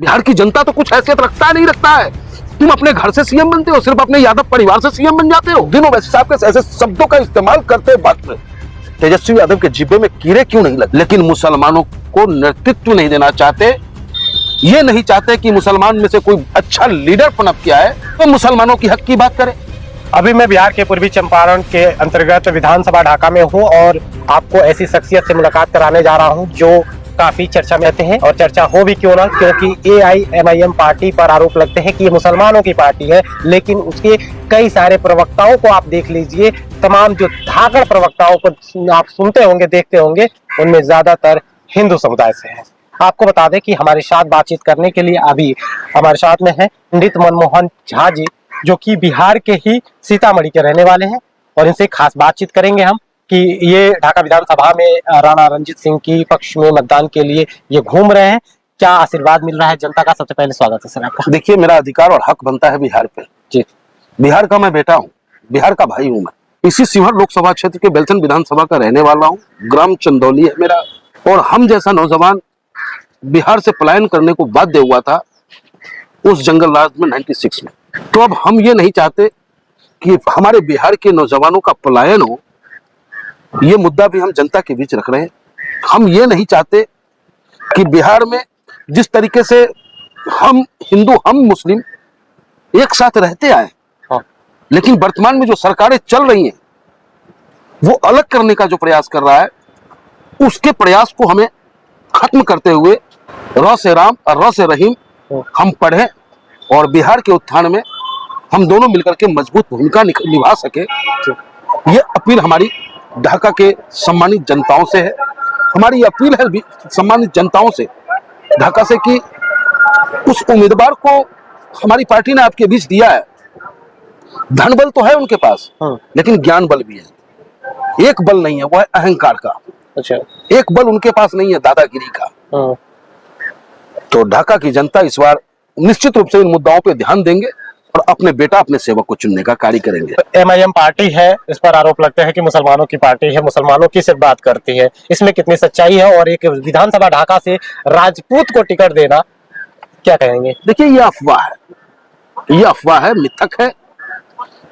बिहार की जनता तो कुछ हैसियत रखता नहीं रखता है। तुम अपने घर से सीएम बनते हो, सिर्फ अपने यादव परिवार से सीएम बन जाते हो। दिनों वैसे साहब के ऐसे शब्दों का इस्तेमाल करते वक्त तेजस्वी यादव के जिब्बे में कीड़े क्यों नहीं लगते? लेकिन मुसलमानों को नेतृत्व नहीं देना चाहते, ये नहीं चाहते कि मुसलमान में से कोई अच्छा लीडर पनप के आए तो मुसलमानों की हक की बात करे। अभी मैं बिहार के पूर्वी चंपारण के अंतर्गत विधानसभा ढाका में हूं और आपको ऐसी शख्सियत से मुलाकात कराने जा रहा हूं जो काफी चर्चा में आते हैं। और चर्चा हो भी क्यों ना, क्योंकि AIMIM पार्टी पर आरोप लगते हैं कि ये मुसलमानों की पार्टी है, लेकिन उसके कई सारे प्रवक्ताओं को आप देख लीजिए, तमाम जो धाकड़ प्रवक्ताओं को आप सुनते होंगे, देखते होंगे, उनमें ज्यादातर हिंदू समुदाय से है। आपको बता दें कि हमारे साथ बातचीत करने के लिए अभी हमारे साथ में है पंडित मनमोहन झा जी, जो कि बिहार के ही सीतामढ़ी के रहने वाले हैं, और इनसे खास बातचीत करेंगे हम कि ये ढाका विधानसभा में राणा रणजीत सिंह की पक्ष में मतदान के लिए ये घूम रहे हैं, क्या आशीर्वाद मिल रहा है जनता का। सबसे पहले स्वागत है सर आपका। देखिए, मेरा अधिकार और हक बनता है बिहार पे जी। बिहार का मैं बेटा हूँ, बिहार का भाई हूँ। मैं इसी शिवहर लोकसभा क्षेत्र के बेलसन विधानसभा का रहने वाला हूँ। ग्राम चंदौली है मेरा। और हम जैसा नौजवान बिहार से पलायन करने को बाध्य हुआ था उस जंगल राज में 96 में। तो अब हम ये नहीं चाहते कि हमारे बिहार के नौजवानों का पलायन हो। ये मुद्दा भी हम जनता के बीच रख रहे हैं। हम ये नहीं चाहते कि बिहार में जिस तरीके से हम हिंदू हम मुस्लिम एक साथ रहते आए, लेकिन वर्तमान में जो सरकारें चल रही हैं वो अलग करने का जो प्रयास कर रहा है, उसके प्रयास को हमें खत्म करते हुए र से राम और र से रहीम हम पढ़े और बिहार के उत्थान में हम दोनों मिलकर के मजबूत भूमिका निभा सके। ये अपील हमारी ढाका के सम्मानित जनताओं से है। हमारी अपील है सम्मानित जनताओं से ढाका से कि उस उम्मीदवार को हमारी पार्टी ने आपके बीच दिया है। धन बल तो है उनके पास, लेकिन ज्ञान बल भी है। एक बल नहीं है, वो है अहंकार का। अच्छा। एक बल उनके पास नहीं है, दादागिरी का। तो ढाका की जनता इस बार निश्चित रूप से इन मुद्दाओं पे ध्यान देंगे और अपने बेटा अपने सेवक को चुनने का कार्य करेंगे। MIM पार्टी है, इस पर आरोप लगते हैं कि मुसलमानों की पार्टी है, मुसलमानों की सिर्फ बात करती है। इसमें कितनी सच्चाई है, और एक विधानसभा ढाका से राजपूत को टिकट देना, क्या कहेंगे। देखिए, ये अफवाह है, ये अफवाह है, मिथक है।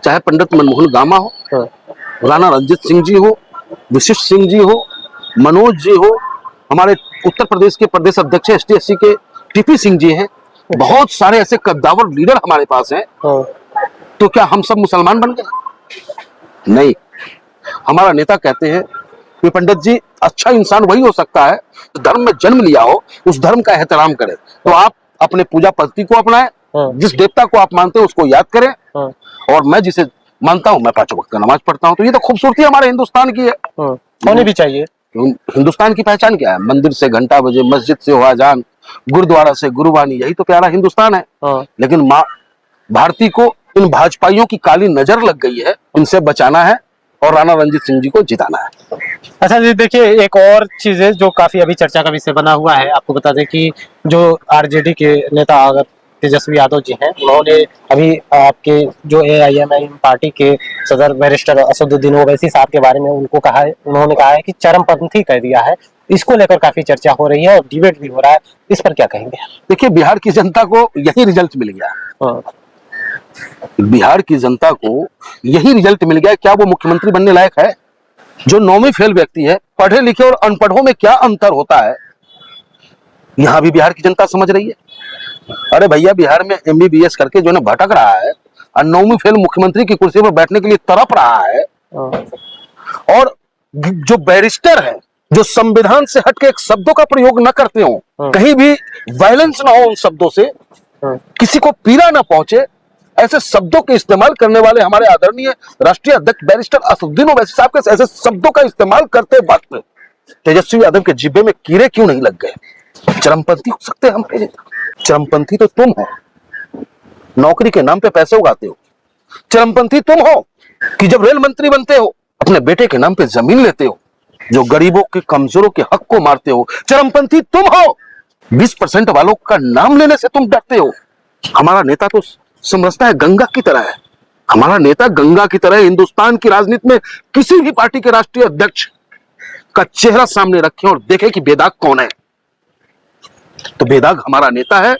चाहे पंडित मनमोहन गामा हो, राणा रणजीत सिंह जी हो, विशिष्ट सिंह जी हो, मनोज जी हो, हमारे उत्तर प्रदेश के प्रदेश अध्यक्ष ST/SC के TP सिंह जी हैं, बहुत सारे ऐसे कद्दावर लीडर हमारे पास हैं। तो क्या हम सब मुसलमान बन गए? नहीं। हमारा नेता कहते हैं कि पंडित जी, अच्छा इंसान वही हो सकता है जो धर्म में जन्म लिया हो, उस धर्म का एहतराम करे। तो आप अपने पूजा पद्धति को अपनाएं, जिस देवता को आप मानते हो उसको याद करें। और मैं जिसे मानता हूं, मैं 5 वक्त का नमाज पढ़ता हूं। तो ये तो खूबसूरती हमारे हिंदुस्तान की है, होनी भी चाहिए। हिंदुस्तान की पहचान क्या है? मंदिर से घंटा बजे, मस्जिद से हो अजान, गुरुद्वारा से गुरुबानी, यही तो प्यारा हिंदुस्तान है। लेकिन माँ भारती को इन भाजपाइयों की काली नजर लग गई है। इनसे बचाना है और राणा रणजीत सिंह जी को जिताना है। अच्छा जी, देखिए एक और चीज है जो काफी अभी चर्चा का विषय बना हुआ है। आपको बता दें कि जो RJD के नेता अगर तेजस्वी यादव जी हैं, उन्होंने अभी आपके जो AIMIM पार्टी के सदर बैरिस्टर असदुद्दीन ओवैसी साहब के बारे में उन्होंने कहा है कि चरमपंथी कह दिया है। इसको लेकर काफी चर्चा हो रही है और डिबेट भी हो रहा है, इस पर क्या कहेंगे। देखिए, बिहार की जनता को यही रिजल्ट मिल गया। बिहार की जनता को यही रिजल्ट मिल गया। क्या वो मुख्यमंत्री बनने लायक है? जो 9वीं फेल व्यक्ति है, पढ़े लिखे और अनपढ़ों में क्या अंतर होता है, यहां भी बिहार की जनता समझ रही है। अरे भैया, बिहार में MBBS करके जो ना भटक रहा है और 9वीं फेल मुख्यमंत्री की कुर्सी पर बैठने के लिए तड़प रहा है, और जो बैरिस्टर है, जो संविधान से हटके एक शब्दों का प्रयोग न करते हो, कहीं भी वायलेंस ना हो उन शब्दों से, किसी को पीड़ा ना पहुंचे, ऐसे शब्दों के इस्तेमाल करने वाले हमारे आदरणीय राष्ट्रीय अध्यक्ष बैरिस्टर असदुद्दीन ओवैसी साहब के ऐसे शब्दों का इस्तेमाल करते वक्त तेजस्वी यादव के जिब्बे में कीड़े क्यों नहीं लग गए? चरमपंथी हो सकते हैं हम? चरमपंथी तो तुम हो, नौकरी के नाम पे पैसे उगाते हो। चरमपंथी तुम हो कि जब रेल मंत्री बनते हो अपने बेटे के नाम पे जमीन लेते हो, जो गरीबों के कमजोरों के हक को मारते हो। चरमपंथी तुम हो, 20% वालों का नाम लेने से तुम डरते हो। हमारा नेता तो समझता है गंगा की तरह है। हमारा नेता गंगा की तरह हिंदुस्तान की राजनीति में किसी भी पार्टी के राष्ट्रीय अध्यक्ष का चेहरा सामने रखें और देखें कि बेदाग कौन है, तो बेदाग हमारा नेता है।